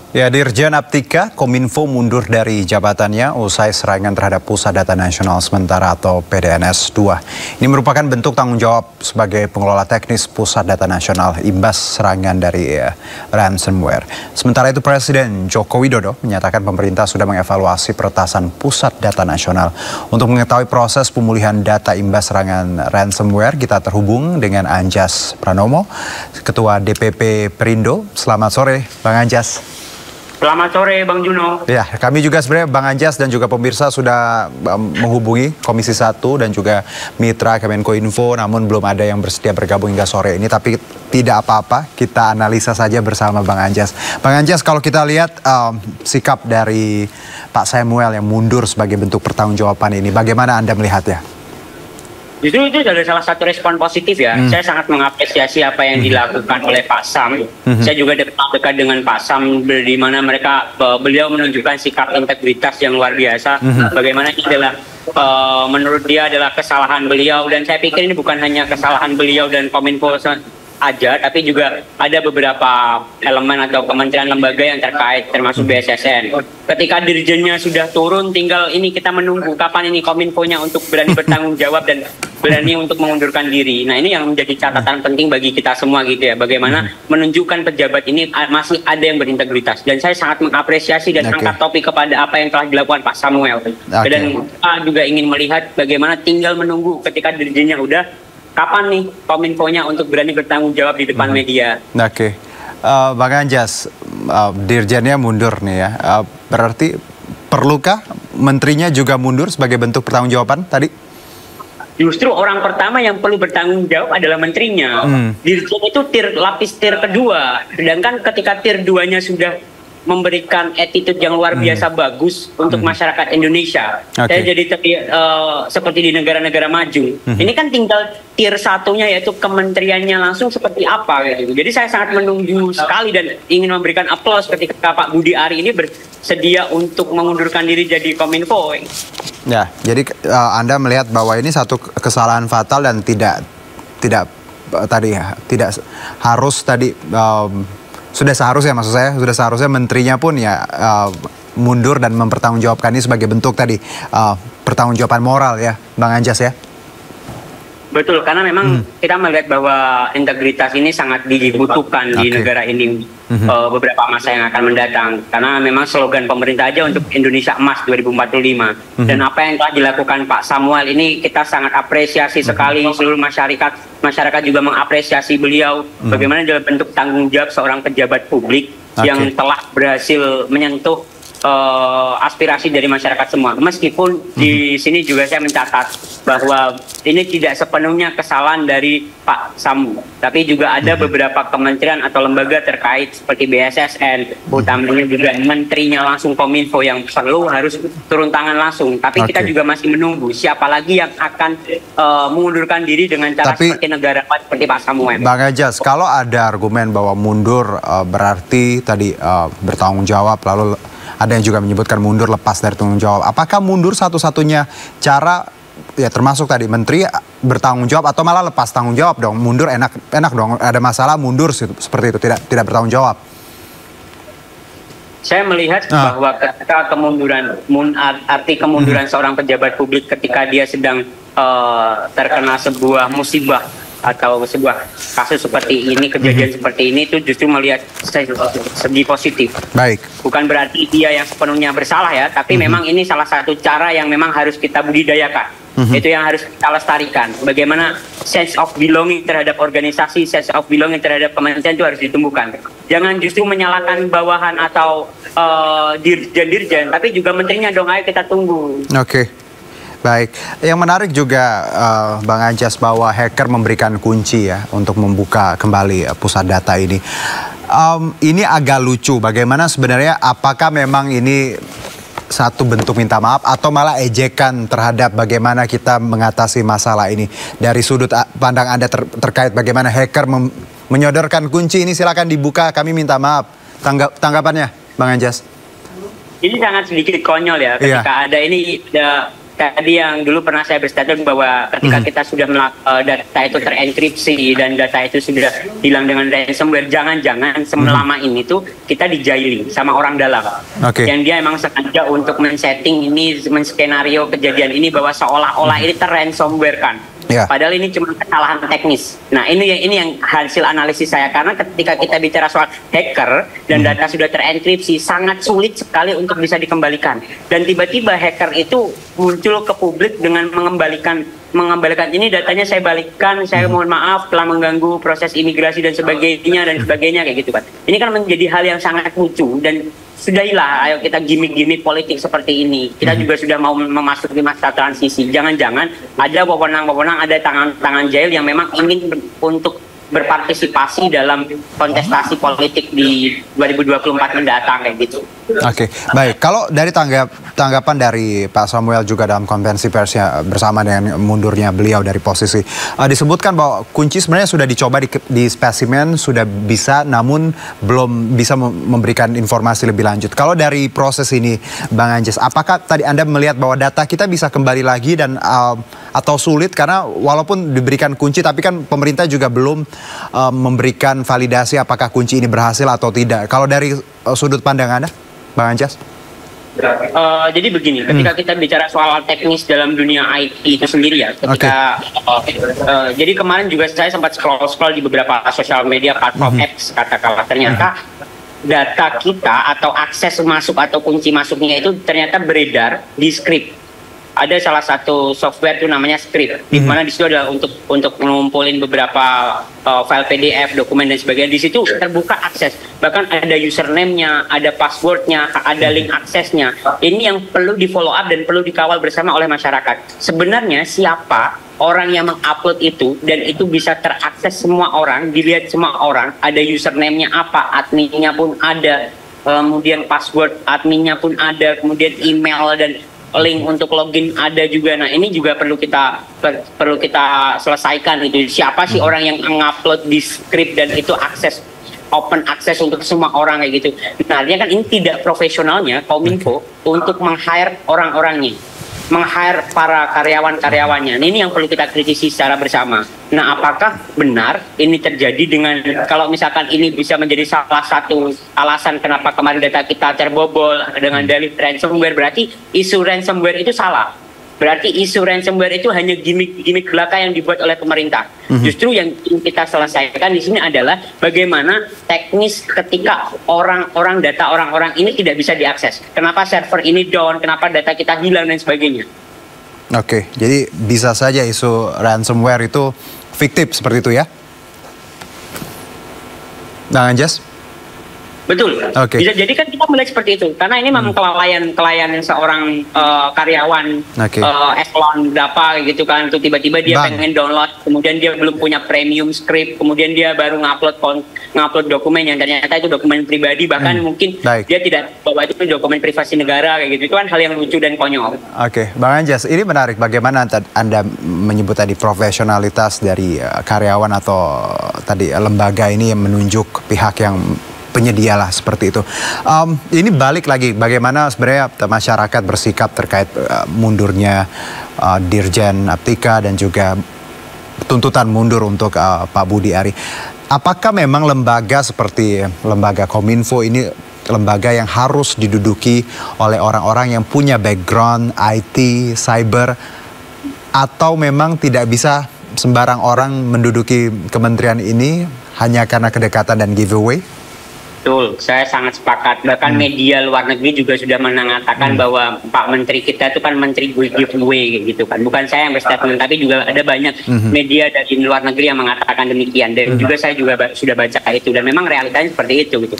Ya, Dirjen Aptika Kominfo mundur dari jabatannya usai serangan terhadap Pusat Data Nasional Sementara atau PDNS 2. Ini merupakan bentuk tanggung jawab sebagai pengelola teknis Pusat Data Nasional imbas serangan dari ransomware. Sementara itu Presiden Joko Widodo menyatakan pemerintah sudah mengevaluasi peretasan Pusat Data Nasional. Untuk mengetahui proses pemulihan data imbas serangan ransomware, kita terhubung dengan Anjas Pranomo, Ketua DPP Perindo. Selamat sore, Bang Anjas. Selamat sore Bang Juno. Ya, kami juga sebenarnya Bang Anjas dan juga pemirsa sudah menghubungi Komisi 1 dan juga mitra Kemenkominfo, namun belum ada yang bersedia bergabung hingga sore ini. Tapi tidak apa-apa, kita analisa saja bersama Bang Anjas. Bang Anjas, kalau kita lihat sikap dari Pak Samuel yang mundur sebagai bentuk pertanggungjawaban ini, bagaimana Anda melihatnya? Justru itu adalah salah satu respon positif ya. Saya sangat mengapresiasi apa yang dilakukan oleh Pak Sam. Saya juga dekat dengan Pak Sam, di mana beliau menunjukkan sikap integritas yang luar biasa. Bagaimana ini adalah menurut dia adalah kesalahan beliau, dan saya pikir ini bukan hanya kesalahan beliau dan Kominfo aja, tapi juga ada beberapa elemen atau kementerian lembaga yang terkait, termasuk BSSN. Ketika dirjennya sudah turun, tinggal ini kita menunggu kapan ini Kominfo-nya untuk berani bertanggung jawab dan berani untuk mengundurkan diri. Nah, ini yang menjadi catatan penting bagi kita semua gitu ya. Bagaimana menunjukkan pejabat ini masih ada yang berintegritas. Dan saya sangat mengapresiasi dan angkat topi kepada apa yang telah dilakukan Pak Samuel. Dan kita juga ingin melihat bagaimana tinggal menunggu ketika dirjennya udah, kapan nih Kominfo-nya untuk berani bertanggung jawab di depan media. Oke. Bang Anjas, dirjennya mundur nih ya. Berarti perlukah menterinya juga mundur sebagai bentuk pertanggungjawaban tadi? Justru orang pertama yang perlu bertanggung jawab adalah menterinya. Dirjen itu lapis tier kedua. Sedangkan ketika tier 2-nya sudah memberikan attitude yang luar biasa bagus untuk masyarakat Indonesia. Saya jadi seperti di negara-negara maju. Ini kan tinggal tier 1-nya, yaitu kementeriannya langsung seperti apa gitu. Jadi saya sangat menunggu sekali dan ingin memberikan aplaus ketika Pak Budi Ari ini bersedia untuk mengundurkan diri jadi Kominfo. Ya, jadi Anda melihat bahwa ini satu kesalahan fatal dan tidak harus tadi sudah seharusnya, maksud saya sudah seharusnya menterinya pun ya mundur dan mempertanggungjawabkan ini sebagai bentuk tadi pertanggungjawaban moral ya, Bang Anjas ya. Betul, karena memang kita melihat bahwa integritas ini sangat dibutuhkan di negara ini beberapa masa yang akan mendatang. Karena memang slogan pemerintah aja untuk Indonesia Emas 2045. Dan apa yang telah dilakukan Pak Samuel ini kita sangat apresiasi sekali. Seluruh masyarakat juga mengapresiasi beliau. Bagaimana dalam bentuk tanggung jawab seorang pejabat publik yang telah berhasil menyentuh aspirasi dari masyarakat semua. Meskipun di sini juga saya mencatat bahwa ini tidak sepenuhnya kesalahan dari Pak Sam, tapi juga ada beberapa kementerian atau lembaga terkait seperti BSSN, utamanya juga menterinya langsung Kominfo yang perlu harus turun tangan langsung. Tapi kita juga masih menunggu siapa lagi yang akan mengundurkan diri dengan cara seperti negara seperti Pak Samuel. Bang Anjas, kalau ada argumen bahwa mundur berarti tadi bertanggung jawab, lalu ada yang juga menyebutkan mundur lepas dari tanggung jawab. Apakah mundur satu-satunya cara, ya termasuk tadi menteri bertanggung jawab, atau malah lepas tanggung jawab dong? Mundur enak dong, ada masalah mundur seperti itu, tidak bertanggung jawab. Saya melihat bahwa ketika arti kemunduran seorang pejabat publik ketika dia sedang terkena sebuah musibah atau sebuah kasus seperti ini, kejadian seperti ini, itu justru melihat segi positif. Baik. Bukan berarti dia yang sepenuhnya bersalah ya, tapi memang ini salah satu cara yang memang harus kita budidayakan. Itu yang harus kita lestarikan. Bagaimana sense of belonging terhadap organisasi, sense of belonging terhadap kementerian itu harus ditumbuhkan. Jangan justru menyalahkan bawahan atau dirjen-dirjen, tapi juga menterinya dong, ayo kita tunggu. Oke. Baik, yang menarik juga Bang Anjas bahwa hacker memberikan kunci ya untuk membuka kembali pusat data ini. Ini agak lucu, bagaimana sebenarnya, apakah memang ini satu bentuk minta maaf atau malah ejekan terhadap bagaimana kita mengatasi masalah ini? Dari sudut pandang Anda terkait bagaimana hacker menyodorkan kunci ini, silakan dibuka, kami minta maaf. Tanggapannya Bang Anjas? Ini sangat sedikit konyol ya ketika ada tadi yang dulu pernah saya berstatement bahwa ketika kita sudah data itu terenkripsi dan data itu sudah hilang dengan ransomware, jangan-jangan selama ini tuh kita dijaili sama orang dalam. Yang dia emang sengaja untuk men-setting ini, men-skenario kejadian ini bahwa seolah-olah ini ter-ransomware kan. Padahal ini cuma kesalahan teknis. Nah, ini yang hasil analisis saya, karena ketika kita bicara soal hacker dan data sudah terenkripsi, sangat sulit sekali untuk bisa dikembalikan. Dan tiba-tiba hacker itu muncul ke publik dengan mengembalikan ini datanya saya balikkan, saya mohon maaf telah mengganggu proses imigrasi dan sebagainya kayak gitu kan. Ini kan menjadi hal yang sangat lucu, dan sudahilah, ayo kita gimmick-gimmick politik seperti ini. Kita juga sudah mau memasuki masa transisi. Jangan-jangan ada wewenang-wewenang, ada tangan-tangan jahil yang memang ingin untuk berpartisipasi dalam kontestasi politik di 2024 mendatang kayak gitu. Baik. Kalau dari tanggapan dari Pak Samuel juga dalam konvensi persnya bersama dengan mundurnya beliau dari posisi, disebutkan bahwa kunci sebenarnya sudah dicoba di spesimen, sudah bisa, namun belum bisa memberikan informasi lebih lanjut. Kalau dari proses ini, Bang Anjas, apakah tadi Anda melihat bahwa data kita bisa kembali lagi dan atau sulit, karena walaupun diberikan kunci tapi kan pemerintah juga belum memberikan validasi apakah kunci ini berhasil atau tidak. Kalau dari sudut pandang Anda, Bang Anjas? Jadi begini, ketika kita bicara soal teknis dalam dunia IT itu sendiri ya, ketika jadi kemarin juga saya sempat scroll di beberapa sosial media platform X, katakanlah ternyata data kita atau akses masuk atau kunci masuknya itu ternyata beredar di script. Ada salah satu software itu namanya Script, di mana di situ adalah untuk mengumpulin beberapa file PDF, dokumen dan sebagainya. Di situ terbuka akses, bahkan ada username-nya, ada password-nya, ada link aksesnya. Ini yang perlu di follow up dan perlu dikawal bersama oleh masyarakat. Sebenarnya siapa orang yang mengupload itu, dan itu bisa terakses semua orang, dilihat semua orang, ada username-nya apa, adminnya pun ada, kemudian password adminnya pun ada, kemudian email dan link untuk login ada juga. Nah, ini juga perlu kita selesaikan itu. Siapa sih orang yang mengupload di script dan itu open access untuk semua orang kayak gitu. Nah, artinya kan ini tidak profesionalnya Kominfo untuk meng-hire orang-orangnya, meng-hire para karyawan-karyawannya. Nah, ini yang perlu kita kritisi secara bersama. Nah, apakah benar ini terjadi dengan, kalau misalkan ini bisa menjadi salah satu alasan kenapa kemarin data kita terbobol dengan dalih ransomware, berarti isu ransomware itu salah. Berarti isu ransomware itu hanya gimmick belaka yang dibuat oleh pemerintah. Justru yang kita selesaikan di sini adalah bagaimana teknis ketika data orang-orang ini tidak bisa diakses. Kenapa server ini down, kenapa data kita hilang dan sebagainya. Jadi bisa saja isu ransomware itu fiktif seperti itu ya, Bang Anjas? Betul. Bisa jadi kan kita melihat seperti itu, karena ini memang kelalaian seorang karyawan eselon berapa gitu kan, itu tiba-tiba dia pengen download, kemudian dia belum punya premium script, kemudian dia baru ngupload dokumen yang ternyata itu dokumen pribadi, bahkan mungkin dia tidak bawa itu dokumen privasi negara kayak gitu. Itu kan hal yang lucu dan konyol. Bang Anjas, ini menarik bagaimana Anda menyebut tadi profesionalitas dari karyawan atau tadi lembaga ini yang menunjuk pihak yang penyedia lah seperti itu. Ini balik lagi bagaimana sebenarnya masyarakat bersikap terkait mundurnya Dirjen Aptika dan juga tuntutan mundur untuk Pak Budi Ari. Apakah memang lembaga seperti lembaga Kominfo ini lembaga yang harus diduduki oleh orang-orang yang punya background IT, cyber, atau memang tidak bisa sembarang orang menduduki kementerian ini hanya karena kedekatan dan giveaway? Betul, saya sangat sepakat. Bahkan media luar negeri juga sudah mengatakan bahwa Pak Menteri kita itu kan menteri giveaway gitu kan. Bukan saya yang berstatement, tapi juga ada banyak media dari luar negeri yang mengatakan demikian. Dan juga saya juga sudah baca itu, dan memang realitanya seperti itu gitu.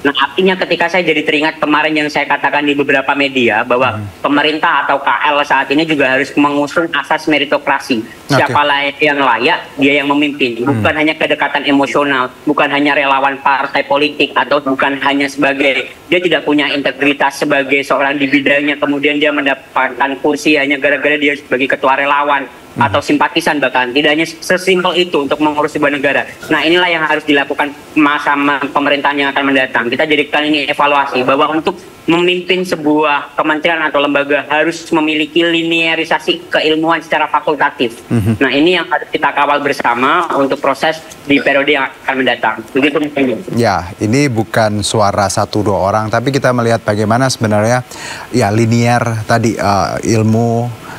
Nah, artinya ketika saya jadi teringat kemarin yang saya katakan di beberapa media bahwa pemerintah atau KL saat ini juga harus mengusung asas meritokrasi. Siapa yang layak, dia yang memimpin. Bukan hanya kedekatan emosional, bukan hanya relawan partai politik, atau bukan hanya sebagai dia tidak punya integritas sebagai seorang di bidangnya, kemudian dia mendapatkan kursi hanya gara-gara dia sebagai ketua relawan. atau simpatisan bahkan. Tidak hanya sesimpel itu untuk mengurus sebuah negara. Nah, inilah yang harus dilakukan masa pemerintahan yang akan mendatang. Kita jadikan ini evaluasi bahwa untuk memimpin sebuah kementerian atau lembaga harus memiliki linearisasi keilmuan secara fakultatif. Nah, ini yang harus kita kawal bersama untuk proses di periode yang akan mendatang. Begitu. Ya, ini bukan suara 1-2 orang, tapi kita melihat bagaimana sebenarnya ya linear tadi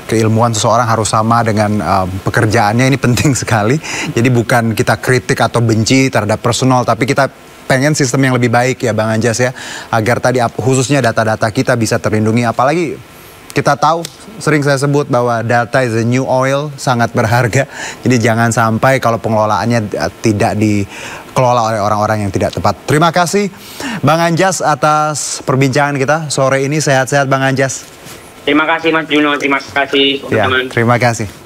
keilmuan seseorang harus sama dengan pekerjaannya, ini penting sekali. Jadi bukan kita kritik atau benci terhadap personal, tapi kita pengen sistem yang lebih baik ya Bang Anjas ya, agar tadi khususnya data-data kita bisa terlindungi. Apalagi kita tahu, sering saya sebut bahwa data is the new oil, sangat berharga. Jadi jangan sampai kalau pengelolaannya tidak dikelola oleh orang-orang yang tidak tepat. Terima kasih Bang Anjas atas perbincangan kita sore ini. Sehat-sehat Bang Anjas. Terima kasih Mas Juno, terima kasih teman-teman. Ya, terima kasih.